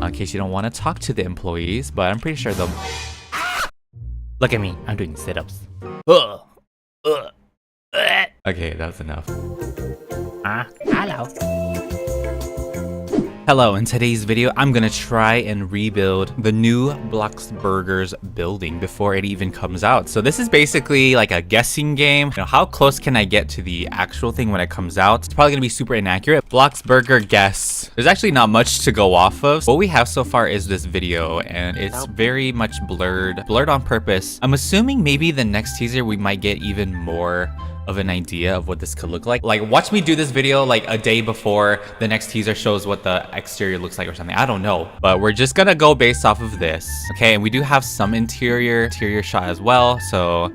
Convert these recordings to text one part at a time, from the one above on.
in case you don't want to talk to the employees, but I'm pretty sure they'll... Look at me, I'm doing sit-ups. Okay, that's enough. Hello, in today's video, I'm gonna try and rebuild the new Bloxburger's building before it even comes out. So this is basically like a guessing game. You know, how close can I get to the actual thing when it comes out? It's probably gonna be super inaccurate. Bloxburger guess. There's actually not much to go off of. What we have so far is this video, and it's very much blurred on purpose. I'm assuming maybe the next teaser we might get even more of an idea of what this could look like. Like, watch me do this video like a day before the next teaser shows what the exterior looks like or something. I don't know, but we're just gonna go based off of this. Okay, and we do have some interior shot as well. So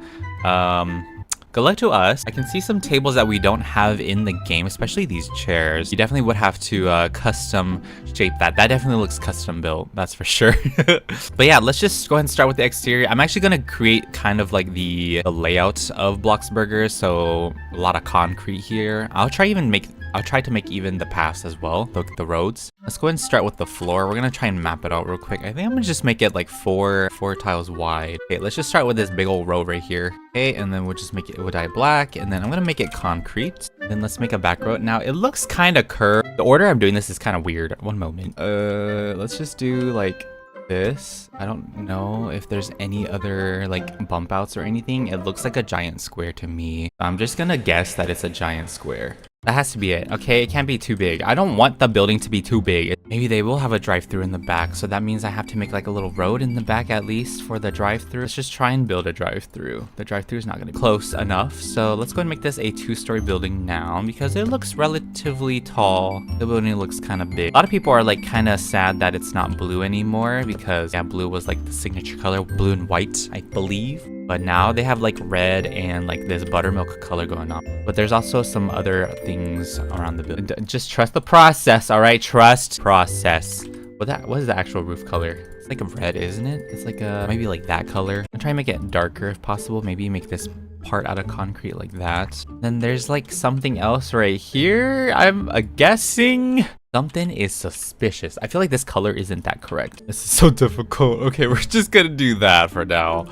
good luck to us. I can see some tables that we don't have in the game, especially these chairs. You definitely would have to custom shape that. That definitely looks custom built, that's for sure. But yeah, let's just go ahead and start with the exterior. I'm actually gonna create kind of like the layout of Bloxburger, so a lot of concrete here. I'll try to make even the paths as well, the roads. Let's go ahead and start with the floor. We're gonna try and map it out real quick. I think I'm gonna just make it like four tiles wide. Okay, let's just start with this big old road right here. Okay, and then we'll just make it wood-dye black, and then I'm gonna make it concrete. Then let's make a back road. Now it looks kind of curved. The order I'm doing this is kind of weird. One moment. Let's just do like this. I don't know if there's any other like bump outs or anything. It looks like a giant square to me. I'm just gonna guess that it's a giant square. That has to be it. Okay, it can't be too big. I don't want the building to be too big. Maybe they will have a drive-through in the back, so that means I have to make like a little road in the back at least for the drive-through. Let's just try and build a drive-through. The drive-through is not gonna be close enough, so let's go and make this a 2-story building now because it looks relatively tall. The building looks kind of big. A lot of people are like kind of sad that it's not blue anymore because yeah, blue was like the signature color, blue and white, I believe. But now they have like red and like this buttermilk color going on. But there's also some other things around the building. Just trust the process, all right? Trust process. What is the actual roof color? It's like a red, isn't it? It's like a, maybe like that color. I'm trying to make it darker if possible. Maybe make this part out of concrete like that. Then there's like something else right here. I'm guessing. Something is suspicious. I feel like this color isn't that correct. This is so difficult. Okay, we're just gonna do that for now.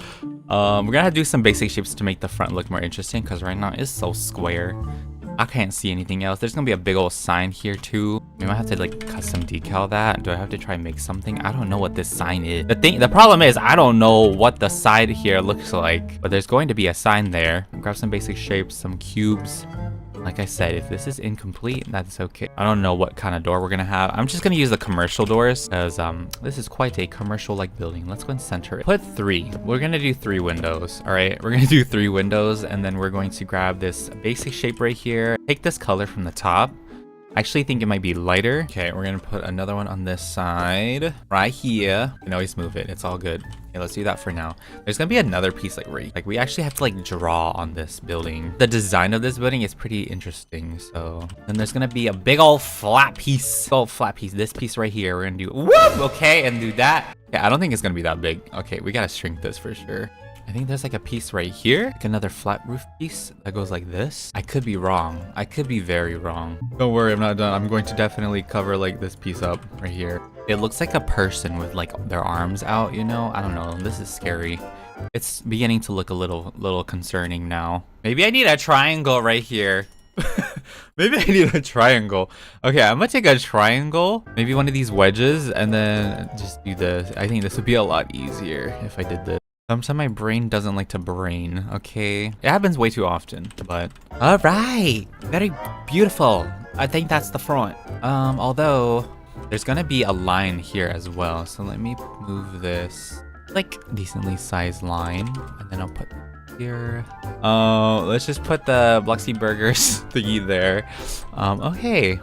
We're gonna have to do some basic shapes to make the front look more interesting because right now it's so square. I can't see anything else. There's gonna be a big old sign here too. We might have to like custom decal that. Do I have to try and make something? I don't know what this sign is. The problem is I don't know what the side here looks like, but there's going to be a sign there. Grab some basic shapes, some cubes. Like I said, if this is incomplete, that's okay. I don't know what kind of door we're gonna have. I'm just gonna use the commercial doors because this is quite a commercial-like building. Let's go and center it. Put 3. We're gonna do 3 windows. All right, we're gonna do 3 windows, and then we're going to grab this basic shape right here. Take this color from the top. I actually think it might be lighter. Okay, we're gonna put another one on this side right here. You can always move it, it's all good. Okay, let's do that for now. There's gonna be another piece like right, like we actually have to like draw on this building. The design of this building is pretty interesting. So then there's gonna be a big old flat piece. This piece right here, we're gonna do whoop, okay, and do that. Yeah, I don't think it's gonna be that big. Okay, we gotta shrink this for sure. I think there's like a piece right here, like another flat roof piece that goes like this. I could be wrong. I could be very wrong. Don't worry, I'm not done. I'm going to definitely cover like this piece up right here. It looks like a person with like their arms out, you know? I don't know. This is scary. It's beginning to look a little concerning now. Maybe I need a triangle right here. Maybe I need a triangle. Okay, I'm gonna take a triangle, maybe one of these wedges, and then just do this. I think this would be a lot easier if I did this. Sometimes my brain doesn't like to brain, okay? It happens way too often, but... All right, very beautiful. I think that's the front. Although there's gonna be a line here as well. So let me move this like decently sized line, and then I'll put here. Let's just put the Bloxburgers thingy there. Okay.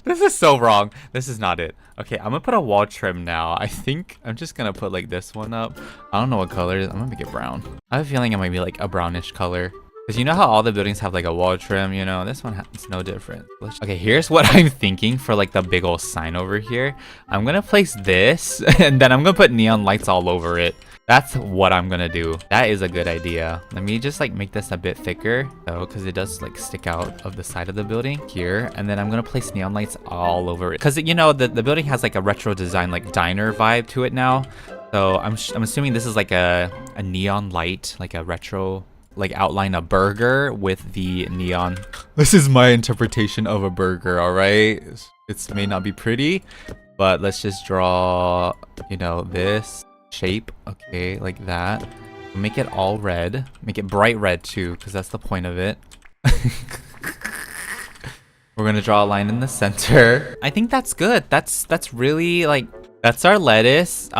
This is so wrong. This is not it. Okay, I'm gonna put a wall trim now. I think I'm just gonna put like this one up. I don't know what color it is. I'm gonna make it brown. I have a feeling it might be like a brownish color. Because you know how all the buildings have like a wall trim, you know? This one it's no different. Okay, here's what I'm thinking for like the big old sign over here. I'm gonna place this and then I'm gonna put neon lights all over it. That's what I'm gonna do. That is a good idea. Let me just like make this a bit thicker though, because it does like stick out of the side of the building here. And then I'm gonna place neon lights all over it, because you know the building has like a retro design, like diner vibe to it now. So I'm assuming this is like a neon light, like a retro like outline a burger with the neon. This is my interpretation of a burger, all right? It may not be pretty, but let's just draw, you know, this shape, okay, like that. Make it all red. Make it bright red too, because that's the point of it. We're gonna draw a line in the center. I think that's good. That's really like, that's our lettuce. You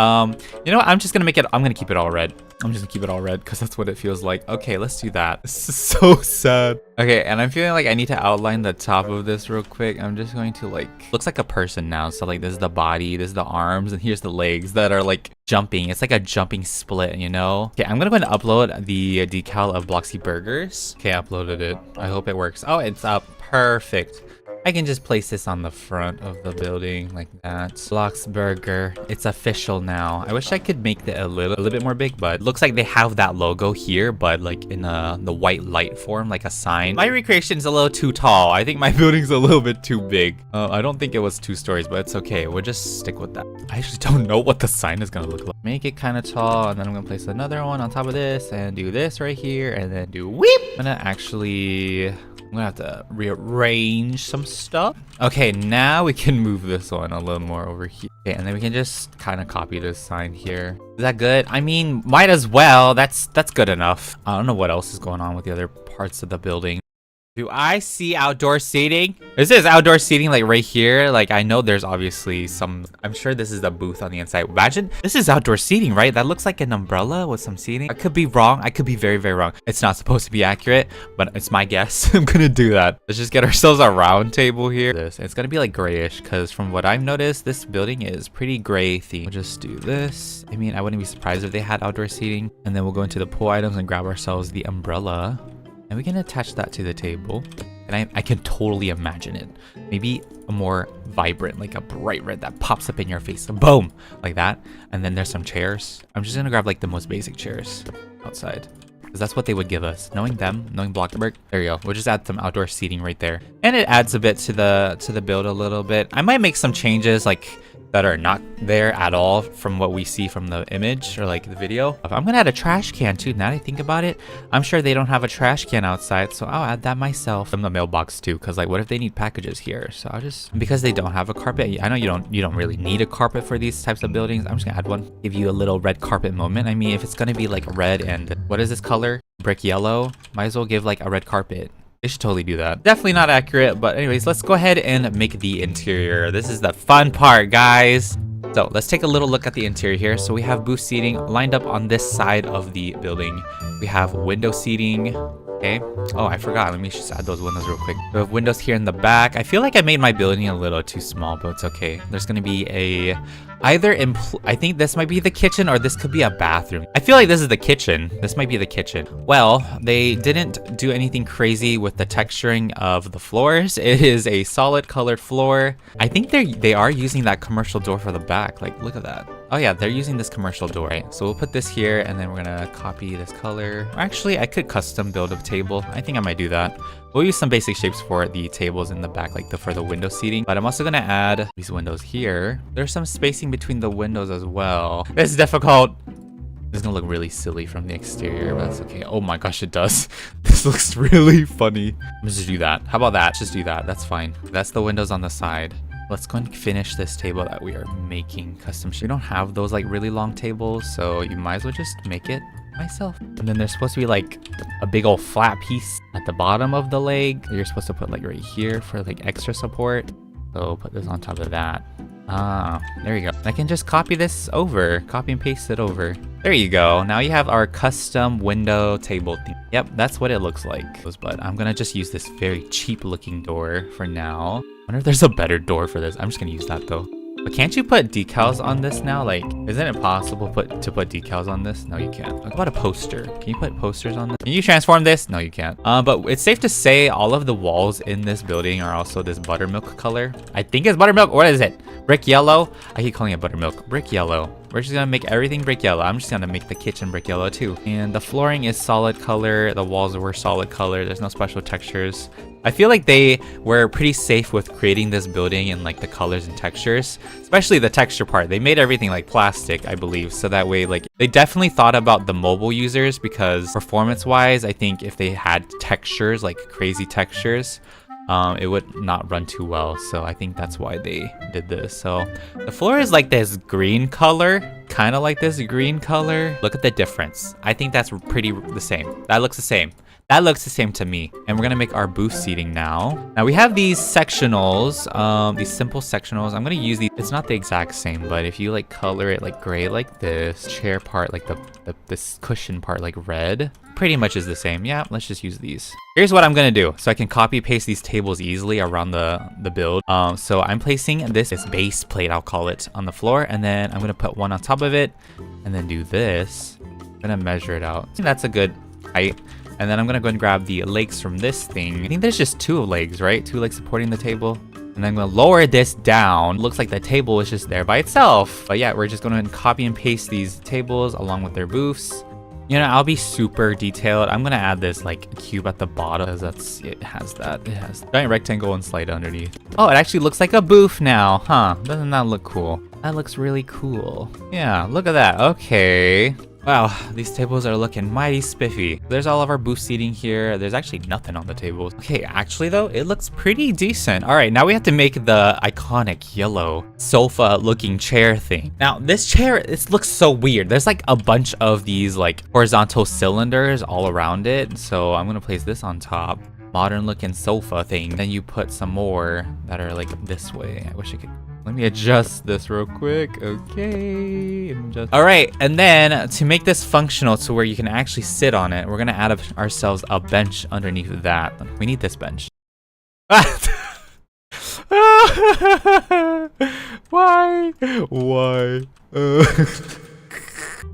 know what? I'm gonna keep it all red. I'm just gonna keep it all red because that's what it feels like. Okay, let's do that. This is so sad. Okay, and I'm feeling like I need to outline the top of this real quick. I'm just going to like, looks like a person now. So like this is the body, this is the arms, and here's the legs that are like jumping. It's like a jumping split, you know? Okay, I'm gonna go ahead and upload the decal of Bloxy Burgers. Okay, I uploaded it. I hope it works. Oh, it's up. Perfect. I can just place this on the front of the building like that. Bloxburger. It's official now. I wish I could make it a little bit more big, but it looks like they have that logo here, but like in the white light form, like a sign. My recreation is a little too tall. I think my building's a little bit too big. I don't think it was 2 stories, but it's okay. We'll just stick with that. I actually don't know what the sign is gonna look like. Make it kind of tall, and then I'm gonna place another one on top of this, and do this right here, and then do whip. I'm gonna have to rearrange some stuff. Okay, now we can move this one a little more over here. Okay, and then we can just kind of copy this sign here. Is that good? I mean, might as well. That's good enough. I don't know what else is going on with the other parts of the building. Do I see outdoor seating? This is outdoor seating like right here. Like I know there's obviously some, I'm sure this is the booth on the inside. Imagine this is outdoor seating, right? That looks like an umbrella with some seating. I could be wrong. I could be very, very wrong. It's not supposed to be accurate, but it's my guess. I'm gonna do that. Let's just get ourselves a round table here. It's gonna be like grayish because from what I've noticed, this building is pretty gray theme. We'll just do this. I mean, I wouldn't be surprised if they had outdoor seating. And then we'll go into the pool items and grab ourselves the umbrella. And we can attach that to the table. And I can totally imagine it. Maybe a more vibrant, like a bright red that pops up in your face. Boom! Like that. And then there's some chairs. I'm just gonna grab like the most basic chairs outside, because that's what they would give us. Knowing them, knowing Bloxburg. There you go. We'll just add some outdoor seating right there. And it adds a bit to the build a little bit. I might make some changes like that are not there at all from what we see from the image or like the video. I'm gonna add a trash can too. Now that I think about it, I'm sure they don't have a trash can outside, so I'll add that myself. From the mailbox too, because like what if they need packages here? So I'll just, because they don't have a carpet. I know you don't really need a carpet for these types of buildings. I'm just gonna add one. Give you a little red carpet moment. I mean, if it's gonna be like red and what is this color? Brick yellow. Might as well give like a red carpet. They should totally do that. Definitely not accurate, but anyways, let's go ahead and make the interior. This is the fun part, guys. So let's take a little look at the interior here. So we have booth seating lined up on this side of the building. We have window seating. Okay. Oh, I forgot. Let me just add those windows real quick. We have windows here in the back. I feel like I made my building a little too small, but it's okay. There's gonna be a I think this might be the kitchen, or this could be a bathroom. I feel like this is the kitchen. This might be the kitchen. Well, they didn't do anything crazy with the texturing of the floors. It is a solid colored floor. I think they are using that commercial door for the back. Like, look at that. Oh yeah, they're using this commercial door, right? So we'll put this here, and then we're gonna copy this color. Actually, I could custom build a table. I think I might do that. We'll use some basic shapes for the tables in the back, like for the window seating. But I'm also gonna add these windows here. There's some spacing between the windows as well. This is difficult. This is gonna look really silly from the exterior, but that's okay. Oh my gosh, it does. This looks really funny. Let's just do that. How about that? Just do that. That's fine. That's the windows on the side. Let's go and finish this table that we are making custom. We don't have those like really long tables, so you might as well just make it myself. And then there's supposed to be like a big old flat piece at the bottom of the leg. You're supposed to put like right here for like extra support. So put this on top of that. Ah, there you go. I can just copy this over, copy and paste it over. There you go. Now you have our custom window table thing. Yep, that's what it looks like. But I'm gonna just use this very cheap looking door for now. I wonder if there's a better door for this. I'm just gonna use that though. But can't you put decals on this now? Like, Isn't it possible to put decals on this? No, you can't. What about a poster? Can you put posters on this? Can you transform this? No, you can't. But it's safe to say all of the walls in this building are also this buttermilk color. I think it's buttermilk. What is it? Brick yellow? I keep calling it buttermilk. Brick yellow. We're just gonna make everything brick yellow. I'm just gonna make the kitchen brick yellow too. And the flooring is solid color. The walls were solid color. There's no special textures. I feel like they were pretty safe with creating this building and like the colors and textures, especially the texture part. They made everything like plastic, I believe, so that way like they definitely thought about the mobile users, because performance wise, I think if they had textures, like crazy textures, it would not run too well. So I think that's why they did this. So the floor is like this green color, kind of like this green color. Look at the difference. I think that's pretty the same. That looks the same. That looks the same to me. And we're gonna make our booth seating now. Now we have these sectionals, these simple sectionals. I'm gonna use these. It's not the exact same, but if you like color it like gray like this, chair part like this cushion part like red, pretty much is the same. Yeah, let's just use these. Here's what I'm gonna do, so I can copy paste these tables easily around the build. So I'm placing this base plate, I'll call it, on the floor, and then I'm gonna put one on top of it, and then do this. I'm gonna measure it out. I think that's a good height. And then I'm gonna go and grab the legs from this thing. I think there's just 2 legs, right? 2 legs supporting the table. And then I'm gonna lower this down. Looks like the table is just there by itself. But yeah, we're just gonna copy and paste these tables along with their booths. You know, I'll be super detailed. I'm gonna add this like cube at the bottom, because it has giant rectangle and slide underneath. Oh, it actually looks like a booth now, huh? Doesn't that look cool? That looks really cool. Yeah, look at that. Okay. Wow, these tables are looking mighty spiffy. There's all of our booth seating here. There's actually nothing on the tables. Okay, actually though, it looks pretty decent. All right, now we have to make the iconic yellow sofa looking chair thing. Now this chair, it looks so weird. There's like a bunch of these like horizontal cylinders all around it. So I'm gonna place this on top. Modern looking sofa thing. Then you put some more that are like this way. I wish I could. Let me adjust this real quick. Okay. All right, and then to make this functional to where you can actually sit on it, we're gonna add ourselves a bench underneath that. We need this bench. Why?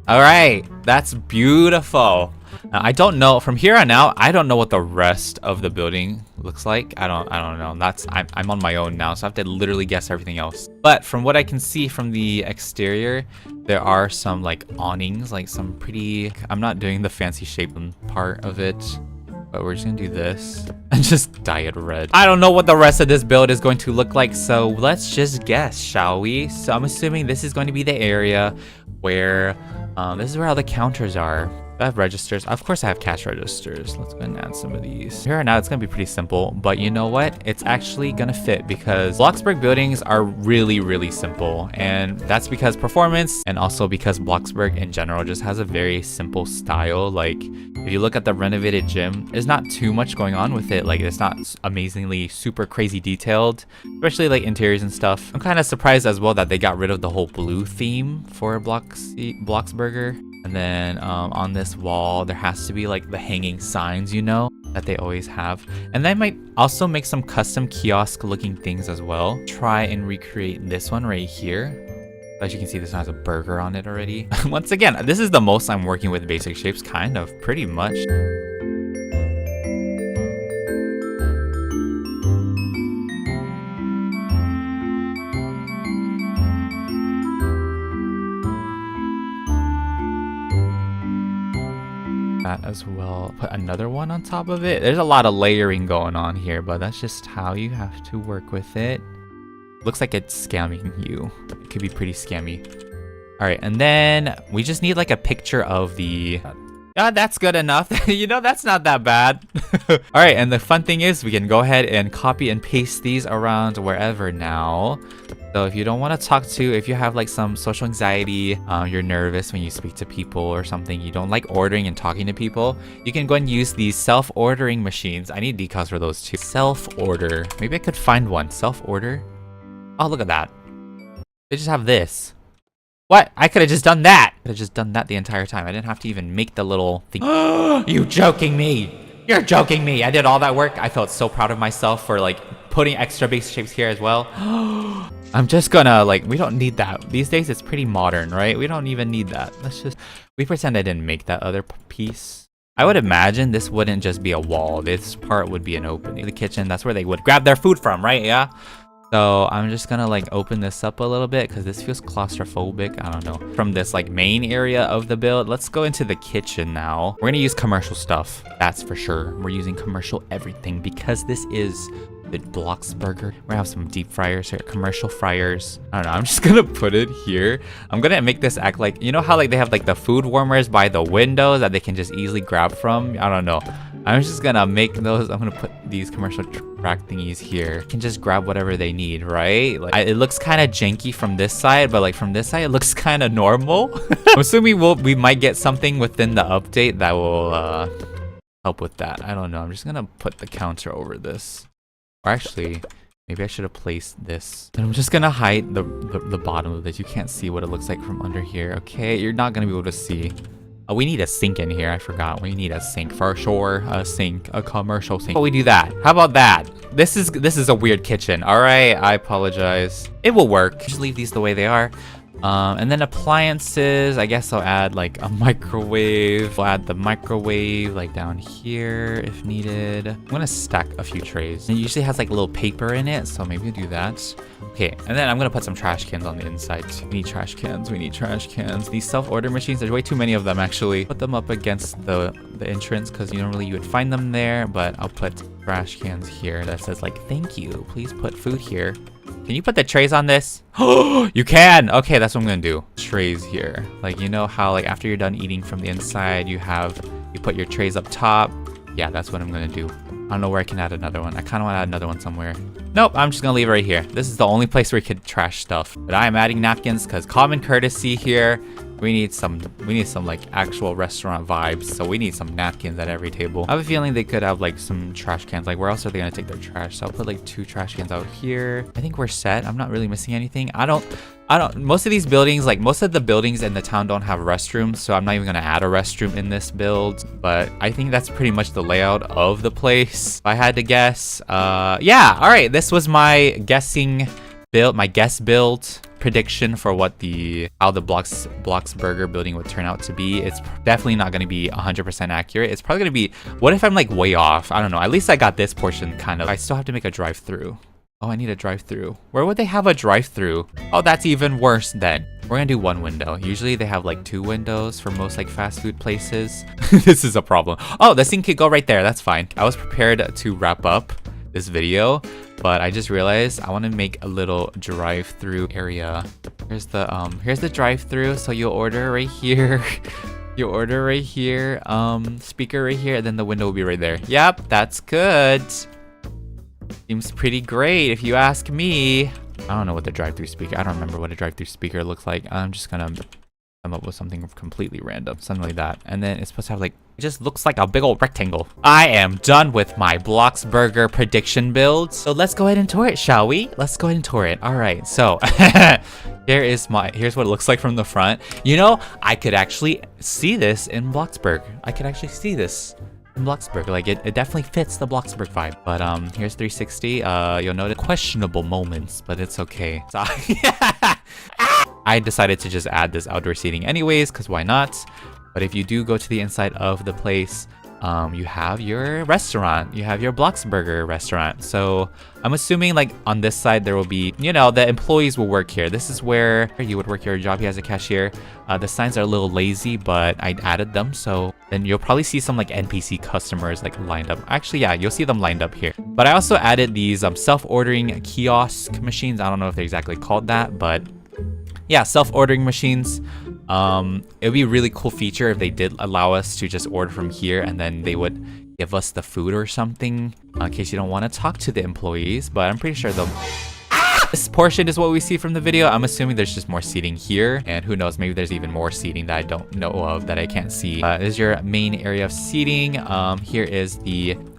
All right, that's beautiful. Now, I don't know, from here on out, I don't know what the rest of the building looks like. I don't know. I'm on my own now, so I have to literally guess everything else. But from what I can see from the exterior, there are some like awnings, like some pretty, I'm not doing the fancy shape part of it, but we're just gonna do this and just dye it red. I don't know what the rest of this build is going to look like, so let's just guess, shall we? So I'm assuming this is going to be the area where, this is where all the counters are. I have registers. Of course I have cash registers. Let's go ahead and add some of these. Here now it's gonna be pretty simple, but you know what? It's actually gonna fit because Bloxburg buildings are really, really simple. And that's because performance, and also because Bloxburg in general just has a very simple style. Like if you look at the renovated gym, there's not too much going on with it. Like it's not amazingly super crazy detailed, especially like interiors and stuff. I'm kind of surprised as well that they got rid of the whole blue theme for Bloxburger. And then on this wall, there has to be like the hanging signs, you know, that they always have. And they might also make some custom kiosk looking things as well. Try and recreate this one right here. As you can see, this one has a burger on it already. Once again, this is the most I'm working with basic shapes, kind of, pretty much. That as well. Put another one on top of it. There's a lot of layering going on here, but that's just how you have to work with it. Looks like it's scamming you. It could be pretty scammy. All right, and then we just need like a picture of the... that's good enough. You know, that's not that bad. All right, and the fun thing is we can go ahead and copy and paste these around wherever now. So if you don't want to talk to, if you have like some social anxiety, you're nervous when you speak to people or something, you don't like ordering and talking to people, you can go and use these self-ordering machines. I need decals for those too. Self-order. Maybe I could find one. Self-order. Oh, look at that. They just have this. What? I could have just done that. I could have just done that the entire time. I didn't have to even make the little thing. You joking me? You're joking me. I did all that work. I felt so proud of myself for like putting extra basic shapes here as well. I'm just gonna like, we don't need that. These days it's pretty modern, right? We don't even need that. We pretend I didn't make that other piece. I would imagine this wouldn't just be a wall. This part would be an opening. The kitchen, that's where they would grab their food from, right? Yeah. So I'm just gonna like open this up a little bit because this feels claustrophobic. I don't know. From this like main area of the build, let's go into the kitchen now. We're gonna use commercial stuff. That's for sure. We're using commercial everything because this is the Bloxburger. We're gonna have some deep fryers here, commercial fryers. I don't know, I'm just gonna put it here. I'm gonna make this act like, you know how like they have like the food warmers by the windows that they can just easily grab from? I don't know. I'm just gonna make those. I'm gonna put these commercial track thingies here. You can just grab whatever they need, right? Like, it looks kind of janky from this side, but like from this side, it looks kind of normal. I'm assuming we might get something within the update that will help with that. I don't know. I'm just gonna put the counter over this. Or actually, maybe I should have placed this. And I'm just gonna hide the bottom of this. You can't see what it looks like from under here. Okay, you're not gonna be able to see. Oh, we need a sink in here. I forgot. We need a sink for sure. A sink, a commercial sink. How about we do that? How about that? This is a weird kitchen. All right, I apologize. It will work. Just leave these the way they are. And then appliances, I guess I'll add like a microwave. We'll add the microwave like down here if needed. I'm gonna stack a few trays. It usually has like a little paper in it, so maybe we'll do that. Okay, and then I'm gonna put some trash cans on the inside too. We need trash cans, we need trash cans. These self-order machines, there's way too many of them actually. Put them up against the entrance because normally you would find them there, but I'll put trash cans here that says like, thank you, please put food here. Can you put the trays on this? Oh, you can! Okay, that's what I'm gonna do. Trays here. Like, you know how like after you're done eating from the inside, you put your trays up top? Yeah, that's what I'm gonna do. I don't know where I can add another one. I kind of want to add another one somewhere. Nope, I'm just gonna leave it right here. This is the only place where you could trash stuff. But I am adding napkins because common courtesy here. We need some like actual restaurant vibes. So we need some napkins at every table. I have a feeling they could have like some trash cans. Like where else are they gonna take their trash? So I'll put like 2 trash cans out here. I think we're set. I'm not really missing anything. Most of these buildings, like most of the buildings in the town don't have restrooms. So I'm not even gonna add a restroom in this build. But I think that's pretty much the layout of the place. If I had to guess, yeah, all right. This was my guess build prediction for how the Bloxburger building would turn out to be. It's definitely not going to be 100% accurate. It's probably going to be, what if I'm like way off? I don't know. At least I got this portion kind of. I still have to make a drive-through. Oh, I need a drive-through. Where would they have a drive-through? Oh, that's even worse then. We're gonna do 1 window. Usually they have like 2 windows for most like fast food places. This is a problem. Oh, the sink could go right there. That's fine. I was prepared to wrap up this video, but I just realized I want to make a little drive-through area. Here's the drive-through. So you'll order right here. You order right here. Speaker right here, and then the window will be right there. Yep, that's good. Seems pretty great if you ask me. I don't know what the drive-through speaker. I don't remember what a drive-through speaker looks like. I'm just gonna come up with something completely random, something like that. And then it's supposed to have like, it just looks like a big old rectangle. I am done with my Bloxburger prediction build. So let's go ahead and tour it, shall we? Let's go ahead and tour it. All right, so here's what it looks like from the front. You know, I could actually see this in Bloxburg. I could actually see this in Bloxburg. Like it definitely fits the Bloxburg vibe. But here's 360. You'll notice questionable moments, but it's okay. So, I decided to just add this outdoor seating anyways, because why not? But if you do go to the inside of the place, you have your restaurant. You have your Bloxburger restaurant. So I'm assuming like on this side there will be, you know, the employees will work here. This is where you would work your job here as a cashier. The signs are a little lazy, but I added them. So then you'll probably see some like NPC customers like lined up. Actually, yeah, you'll see them lined up here. But I also added these self-ordering kiosk machines. I don't know if they're exactly called that, but yeah, self-ordering machines. It would be a really cool feature if they did allow us to just order from here and then they would give us the food or something in case you don't want to talk to the employees, but I'm pretty sure they'll... This portion is what we see from the video. I'm assuming there's just more seating here, and who knows, maybe there's even more seating that I don't know of that I can't see. This is your main area of seating. Here is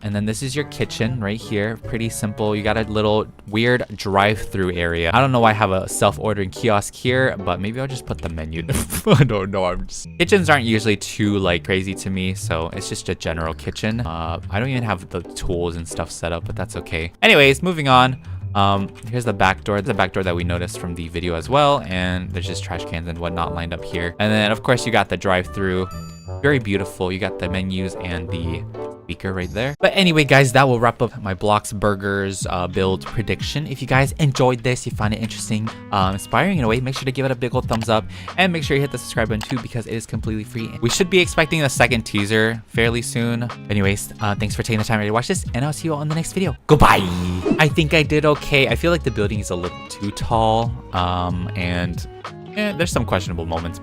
and then this is your kitchen right here. Pretty simple. You got a little weird drive-through area. I don't know why I have a self-ordering kiosk here, but maybe I'll just put the menu. I don't know. Kitchens aren't usually too like crazy to me, so it's just a general kitchen. I don't even have the tools and stuff set up, but that's okay. Anyways, moving on. Here's the back door. The back door that we noticed from the video as well. And there's just trash cans and whatnot lined up here. And then of course you got the drive-through. Very beautiful. You got the menus and the speaker right there. But anyway, guys, that will wrap up my Bloxburgers build prediction. If you guys enjoyed this, you find it interesting, inspiring in a way, make sure to give it a big old thumbs up and make sure you hit the subscribe button too because it is completely free. We should be expecting the second teaser fairly soon. Anyways, thanks for taking the time to watch this and I'll see you all in the next video. Goodbye. I think I did okay. I feel like the building is a little too tall and there's some questionable moments.